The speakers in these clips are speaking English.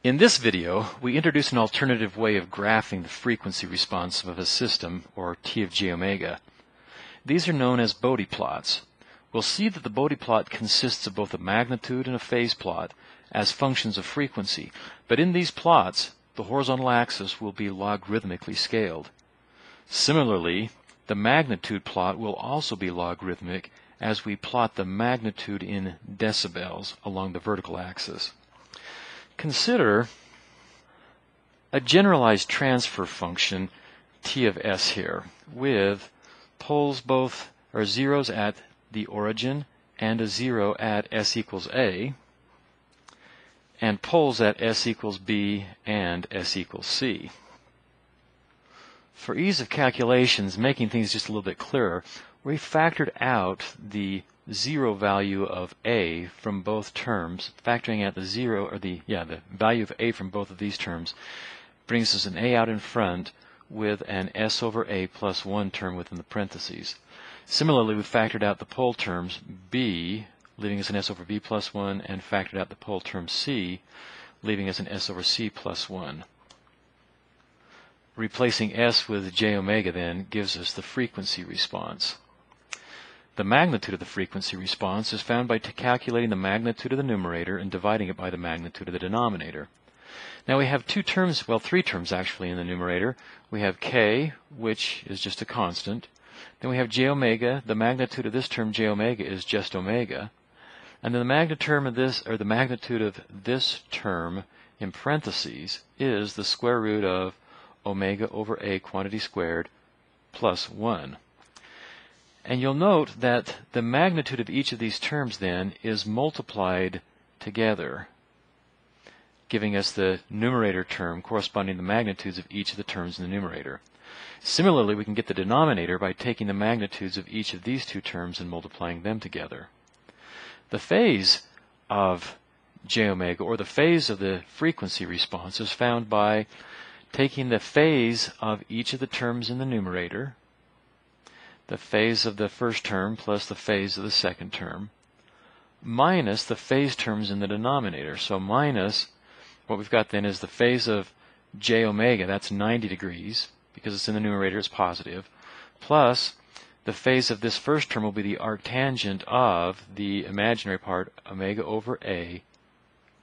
In this video, we introduce an alternative way of graphing the frequency response of a system, or T of j omega. These are known as Bode plots. We'll see that the Bode plot consists of both a magnitude and a phase plot as functions of frequency, but in these plots, the horizontal axis will be logarithmically scaled. Similarly, the magnitude plot will also be logarithmic as we plot the magnitude in decibels along the vertical axis. Consider a generalized transfer function T of s here with poles both are zeros at the origin and a 0 at s equals a, and poles at s equals b and s equals c. For ease of calculations, making things just a little bit clearer, we factored out the 0 value of a from both terms. Factoring out the the value of a from both of these terms brings us an a out in front with an s over a plus 1 term within the parentheses. Similarly, we factored out the pole terms b, leaving us an s over b plus 1, and factored out the pole term c, leaving us an s over c plus 1. Replacing s with j omega then gives us the frequency response. The magnitude of the frequency response is found by calculating the magnitude of the numerator and dividing it by the magnitude of the denominator. Now we have three terms actually in the numerator. We have k, which is just a constant. Then we have j omega. The magnitude of this term, j omega, is just omega. And then the magnitude of this term in parentheses is the square root of omega over a quantity squared plus 1. And you'll note that the magnitude of each of these terms then is multiplied together, giving us the numerator term corresponding to the magnitudes of each of the terms in the numerator. Similarly, we can get the denominator by taking the magnitudes of each of these two terms and multiplying them together. The phase of j omega, or the phase of the frequency response, is found by taking the phase of each of the terms in the numerator, the phase of the first term plus the phase of the second term, minus the phase terms in the denominator. So minus, what we've got then is the phase of j omega, that's 90 degrees, because it's in the numerator, it's positive, plus the phase of this first term will be the arctangent of the imaginary part, omega over a,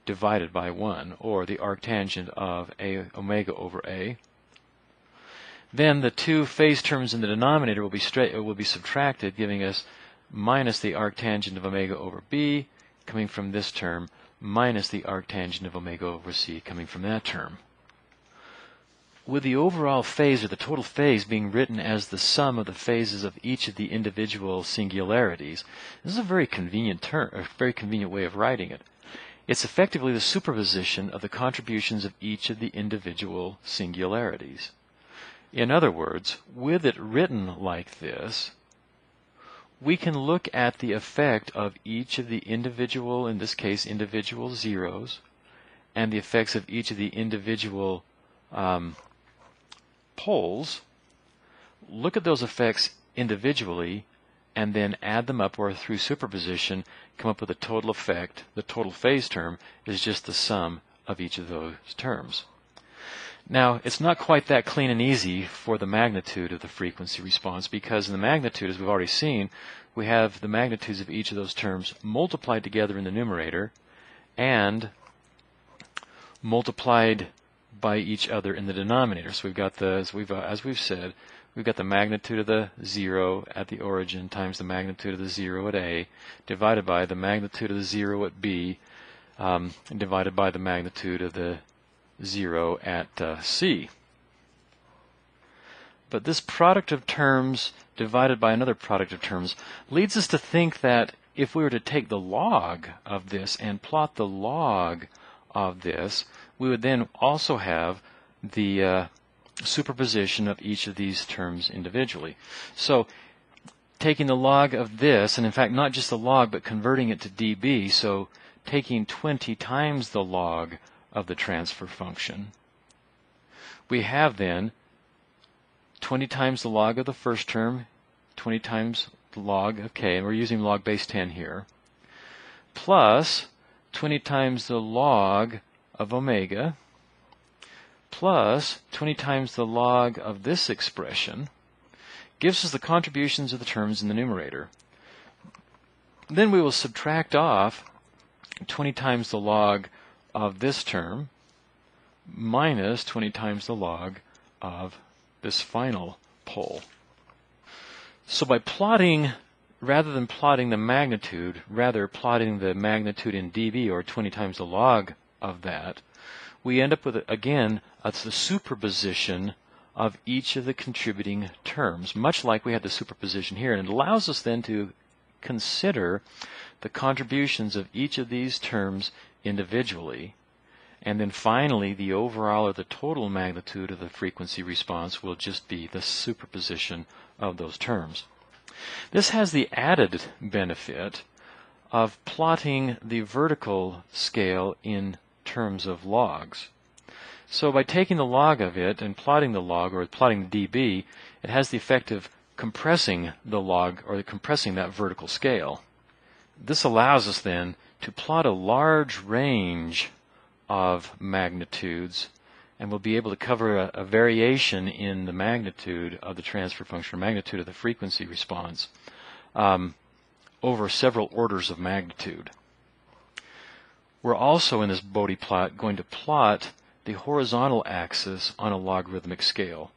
divided by 1, or the arctangent of a omega over a. Then the two phase terms in the denominator will be subtracted, giving us minus the arctangent of omega over b coming from this term, minus the arctangent of omega over c coming from that term. With the overall phase, or the total phase, being written as the sum of the phases of each of the individual singularities, this is a very convenient way of writing it. It's effectively the superposition of the contributions of each of the individual singularities. In other words, with it written like this, we can look at the effect of each of the individual, in this case, individual zeros, and the effects of each of the individual poles, look at those effects individually, and then add them up, or through superposition, come up with a total effect. The total phase term is just the sum of each of those terms. Now, it's not quite that clean and easy for the magnitude of the frequency response, because in the magnitude, as we've already seen, we have the magnitudes of each of those terms multiplied together in the numerator and multiplied by each other in the denominator. So we've got as we've said, we've got the magnitude of the 0 at the origin times the magnitude of the 0 at a, divided by the magnitude of the 0 at b, and divided by the magnitude of the 0 at c. But this product of terms divided by another product of terms leads us to think that if we were to take the log of this and plot the log of this, we would then also have the superposition of each of these terms individually. So taking the log of this, and in fact not just the log but converting it to dB, so taking 20 times the log of the transfer function, we have then 20 times the log of the first term, 20 times the log of k, and we're using log base 10 here, plus 20 times the log of omega plus 20 times the log of this expression gives us the contributions of the terms in the numerator. Then we will subtract off 20 times the log of this term minus 20 times the log of this final pole. So by plotting, rather than plotting the magnitude, rather plotting the magnitude in dB, or 20 times the log of that, we end up with, again, it's the superposition of each of the contributing terms, much like we had the superposition here. And it allows us then to consider the contributions of each of these terms individually. And then finally, the overall or the total magnitude of the frequency response will just be the superposition of those terms. This has the added benefit of plotting the vertical scale in terms of logs. So by taking the log of it and plotting the log, or plotting the dB, it has the effect of compressing the log, or compressing that vertical scale. This allows us then to plot a large range of magnitudes, and we'll be able to cover a variation in the magnitude of the transfer function, or magnitude of the frequency response, over several orders of magnitude. We're also in this Bode plot going to plot the horizontal axis on a logarithmic scale.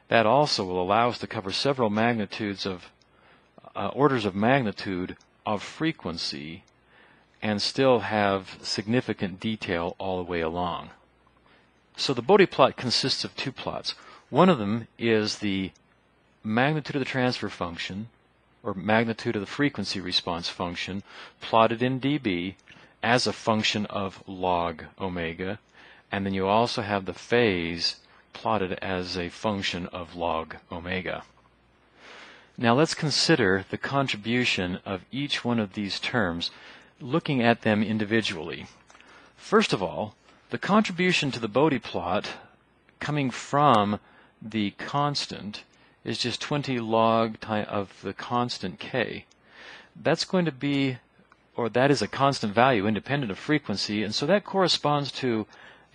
That also will allow us to cover several magnitudes of orders of magnitude of frequency and still have significant detail all the way along. So the Bode plot consists of two plots. One of them is the magnitude of the transfer function, or magnitude of the frequency response function, plotted in dB as a function of log omega, and then you also have the phase plotted as a function of log omega. Now let's consider the contribution of each one of these terms, looking at them individually. First of all, the contribution to the Bode plot coming from the constant is just 20 log of the constant k. That's going to be, or that is a constant value independent of frequency, and so that corresponds to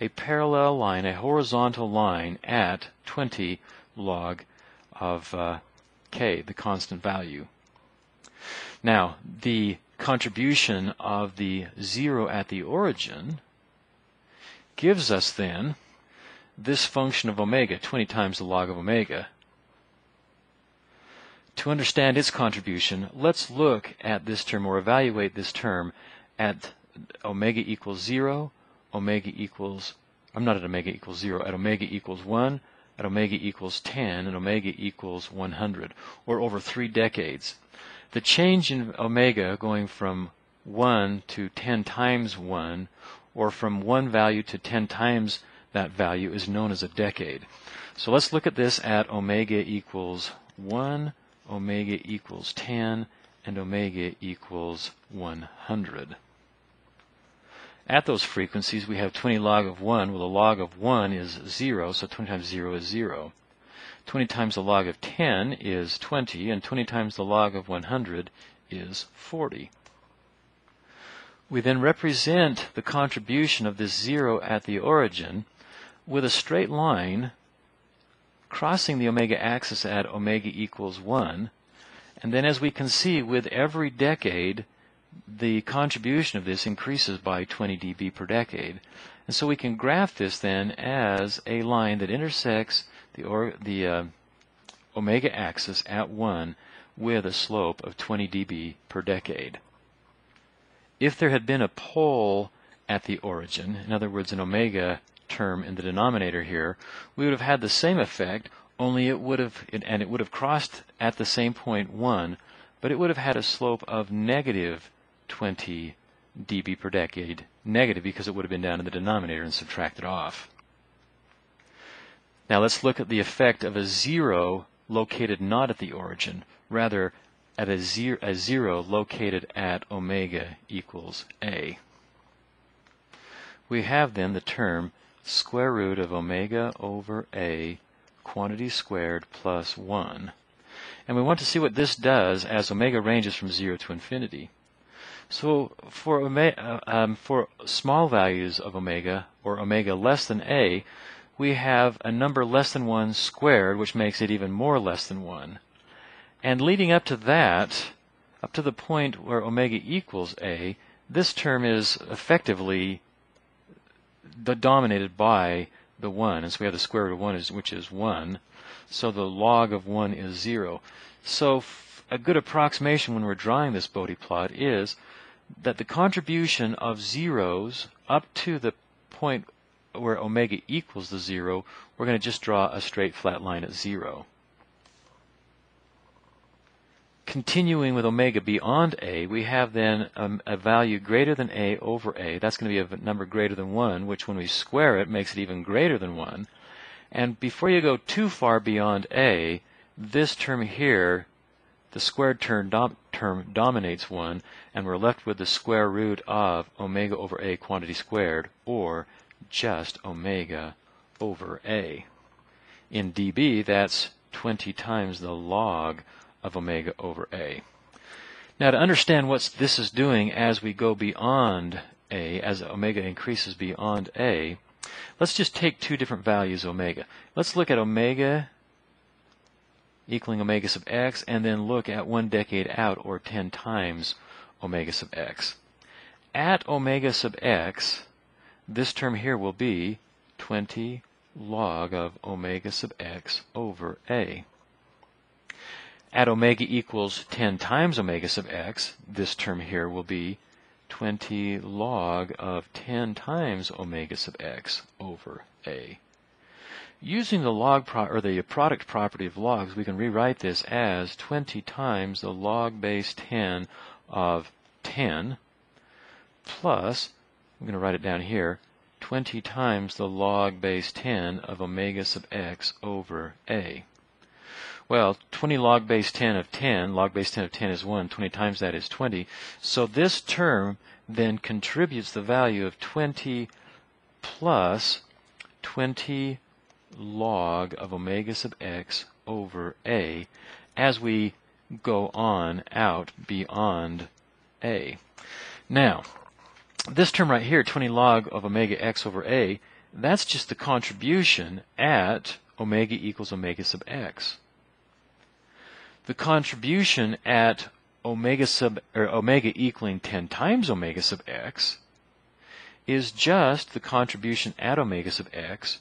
a parallel line, a horizontal line at 20 log of k, the constant value. Now, the contribution of the 0 at the origin gives us then this function of omega, 20 times the log of omega. To understand its contribution, let's look at this term, or evaluate this term at omega equals 0, omega equals, I'm not at omega equals 0, at omega equals 1, at omega equals 10, and omega equals 100, or over 3 decades. The change in omega going from 1 to 10 times 1, or from one value to 10 times that value, is known as a decade. So let's look at this at omega equals 1, omega equals 10, and omega equals 100. At those frequencies, we have 20 log of 1. Well, the log of 1 is 0, so 20 times 0 is 0. 20 times the log of 10 is 20, and 20 times the log of 100 is 40. We then represent the contribution of this 0 at the origin with a straight line crossing the omega axis at omega equals 1. And then, as we can see, with every decade, the contribution of this increases by 20 dB per decade. And so we can graph this then as a line that intersects the omega axis at 1 with a slope of 20 dB per decade. If there had been a pole at the origin, in other words, an omega term in the denominator here, we would have had the same effect, only it would have crossed at the same point 1, but it would have had a slope of negative 20 dB per decade, negative because it would have been down in the denominator and subtracted off. Now let's look at the effect of a 0 located not at the origin, rather at a zero located at omega equals a. We have then the term square root of omega over a quantity squared plus 1. And we want to see what this does as omega ranges from 0 to infinity. So for small values of omega, or omega less than a, we have a number less than 1 squared, which makes it even more less than 1. And leading up to that, up to the point where omega equals a, this term is effectively dominated by the 1. And so we have the square root of 1, which is 1. So the log of 1 is 0. So a good approximation when we're drawing this Bode plot is that the contribution of zeros up to the point where omega equals the 0, we're going to just draw a straight flat line at 0. Continuing with omega beyond a, we have then a value greater than a over a. That's going to be a number greater than 1, which when we square it makes it even greater than 1. And before you go too far beyond a, this term here, the squared term dominates 1, and we're left with the square root of omega over a quantity squared, or just omega over a. In dB, that's 20 times the log of omega over a. Now, to understand what this is doing as we go beyond a, as omega increases beyond a, let's just take two different values of omega. Let's look at omega equaling omega sub x, and then look at 1 decade out, or 10 times omega sub x. At omega sub x, this term here will be 20 log of omega sub x over a. At omega equals 10 times omega sub x, this term here will be 20 log of 10 times omega sub x over a. Using the log or the product property of logs, we can rewrite this as 20 times the log base 10 of 10 plus, I'm going to write it down here, 20 times the log base 10 of omega sub x over a. Well, 20 log base 10 of 10, log base 10 of 10 is 1, 20 times that is 20. So this term then contributes the value of 20 plus 20 log of omega sub x over a as we go on out beyond a. Now, this term right here, 20 log of omega x over a, that's just the contribution at omega equals omega sub x. The contribution at omega equaling 10 times omega sub x is just the contribution at omega sub x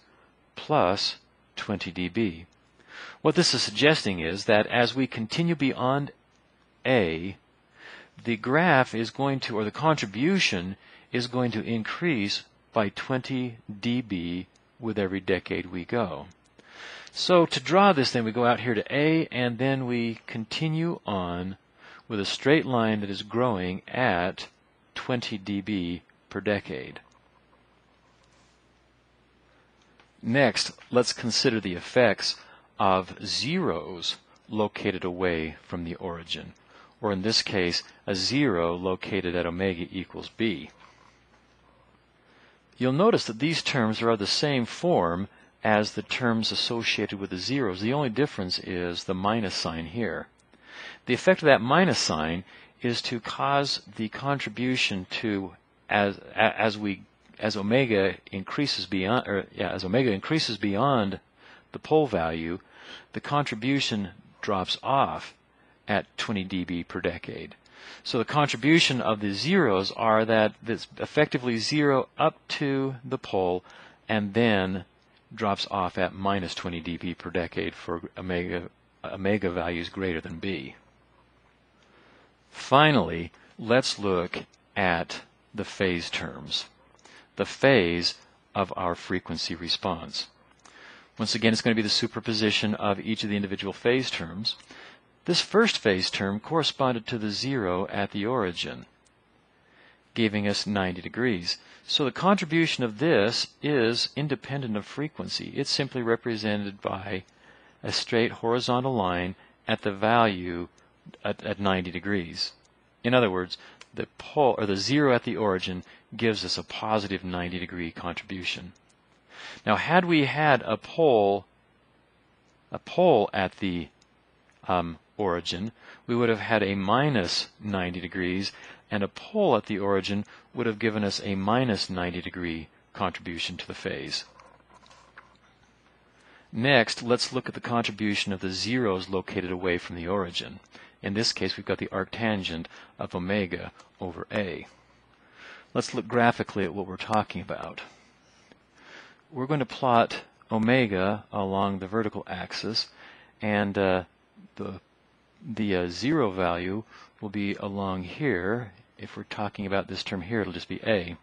plus 20 dB. What this is suggesting is that as we continue beyond a, the graph is going to, or the contribution is going to increase by 20 dB with every decade we go. So to draw this, then we go out here to a, and then we continue on with a straight line that is growing at 20 dB per decade. Next, let's consider the effects of zeros located away from the origin, or in this case, a 0 located at omega equals b. You'll notice that these terms are of the same form as the terms associated with the zeros. The only difference is the minus sign here. The effect of that minus sign is to cause the contribution to, as omega increases beyond, as omega increases beyond the pole value, the contribution drops off at 20 dB per decade. So the contribution of the zeros are that it's effectively 0 up to the pole, and then drops off at minus 20 dB per decade for omega values greater than b. Finally, let's look at the phase terms, the phase of our frequency response. Once again, it's going to be the superposition of each of the individual phase terms. This first phase term corresponded to the 0 at the origin, giving us 90 degrees. So the contribution of this is independent of frequency. It's simply represented by a straight horizontal line at the value at 90 degrees. In other words, the pole, or the 0 at the origin, gives us a positive 90 degree contribution. Now, had we had a pole at the origin, we would have had a minus 90 degrees, and a pole at the origin would have given us a minus 90 degree contribution to the phase. Next, let's look at the contribution of the zeros located away from the origin. In this case, we've got the arctangent of omega over A. Let's look graphically at what we're talking about. We're going to plot omega along the vertical axis, and the zero value will be along here. If we're talking about this term here, it'll just be A.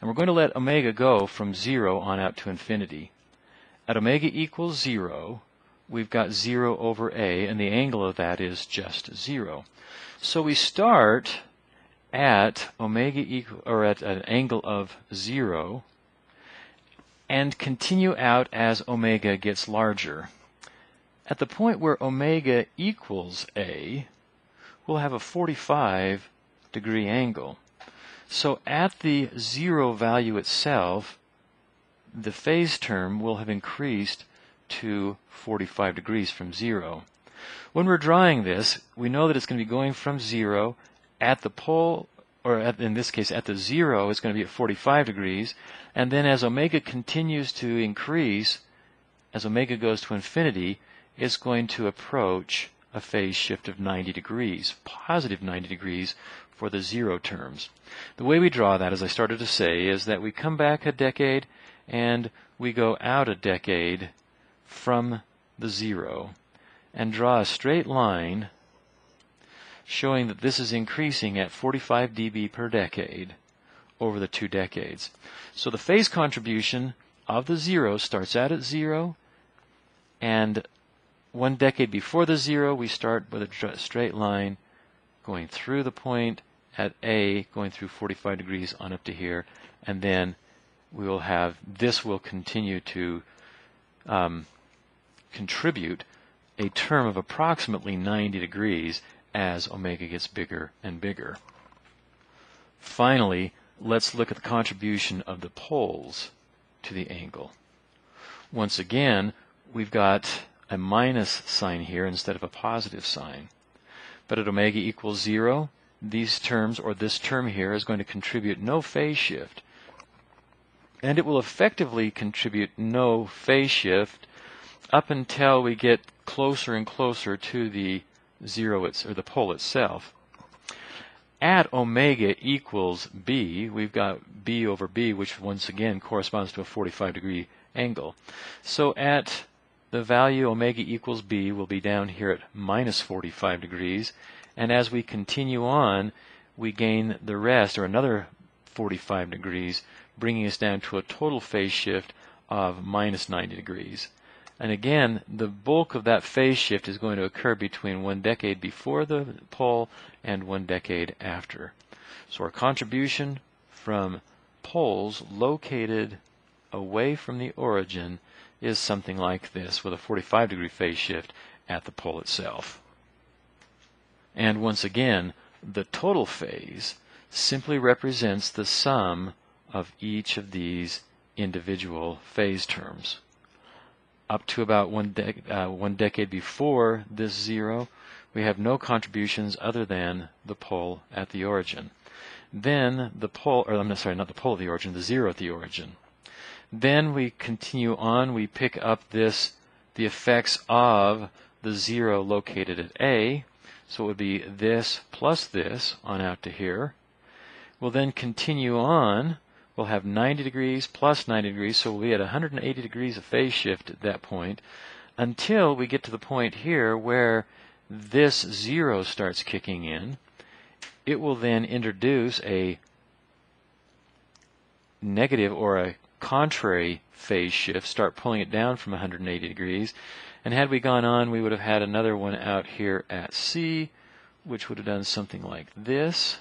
And we're going to let omega go from 0 on out to infinity. At omega equals 0, we've got 0 over A, and the angle of that is just 0. So we start at omega equal, or at an angle of 0, and continue out as omega gets larger. At the point where omega equals A, we'll have a 45 degree angle. So at the 0 value itself, the phase term will have increased to 45 degrees from 0. When we're drawing this, we know that it's going to be going from 0 at the pole, or in this case at the 0 it's going to be at 45 degrees, and then as omega continues to increase, as omega goes to infinity, it's going to approach a phase shift of 90 degrees, positive 90 degrees for the 0 terms. The way we draw that, as I started to say, is that we come back a decade and we go out a decade from the 0 and draw a straight line showing that this is increasing at 45 dB per decade over the 2 decades. So the phase contribution of the 0 starts out at 0, and 1 decade before the 0 we start with a straight line going through the point at A, going through 45 degrees on up to here, and then we will have, this will continue to contribute a term of approximately 90 degrees as omega gets bigger and bigger. Finally, let's look at the contribution of the poles to the angle. Once again, we've got a minus sign here instead of a positive sign. But at omega equals 0, these terms, or this term here, is going to contribute no phase shift. And it will effectively contribute no phase shift up until we get closer and closer to the 0, or the pole itself. At omega equals B, we've got B over B, which once again corresponds to a 45 degree angle. So at the value omega equals B will be down here at minus 45 degrees, and as we continue on, we gain the rest, or another 45 degrees, bringing us down to a total phase shift of minus 90 degrees. And again, the bulk of that phase shift is going to occur between 1 decade before the pole and 1 decade after. So our contribution from poles located away from the origin is something like this, with a 45 degree phase shift at the pole itself. And once again, the total phase simply represents the sum of each of these individual phase terms. Up to about one decade before this 0, we have no contributions other than the pole at the origin. Then the pole, or I'm sorry, not the pole at the origin, the 0 at the origin. Then we continue on, we pick up the effects of the 0 located at A, so it would be this plus this on out to here. We'll then continue on, we'll have 90 degrees plus 90 degrees, so we'll be at 180 degrees of phase shift at that point, until we get to the point here where this 0 starts kicking in. It will then introduce a negative, or a contrary phase shift, start pulling it down from 180 degrees. And had we gone on, we would have had another one out here at C, which would have done something like this.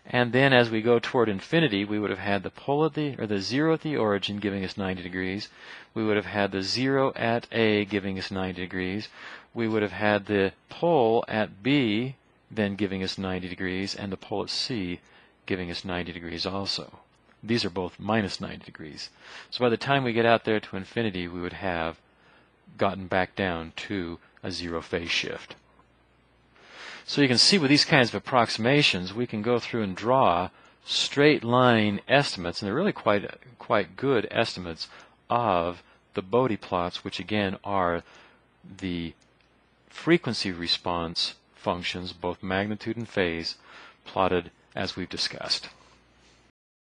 And then as we go toward infinity, we would have had the pole at the 0 at the origin giving us 90 degrees. We would have had the 0 at A giving us 90 degrees. We would have had the pole at B then giving us 90 degrees, and the pole at C giving us 90 degrees also. These are both minus 90 degrees. So by the time we get out there to infinity, we would have gotten back down to a zero phase shift. So you can see with these kinds of approximations, we can go through and draw straight line estimates, and they're really quite good estimates of the Bode plots, which again are the frequency response functions, both magnitude and phase, plotted as we've discussed.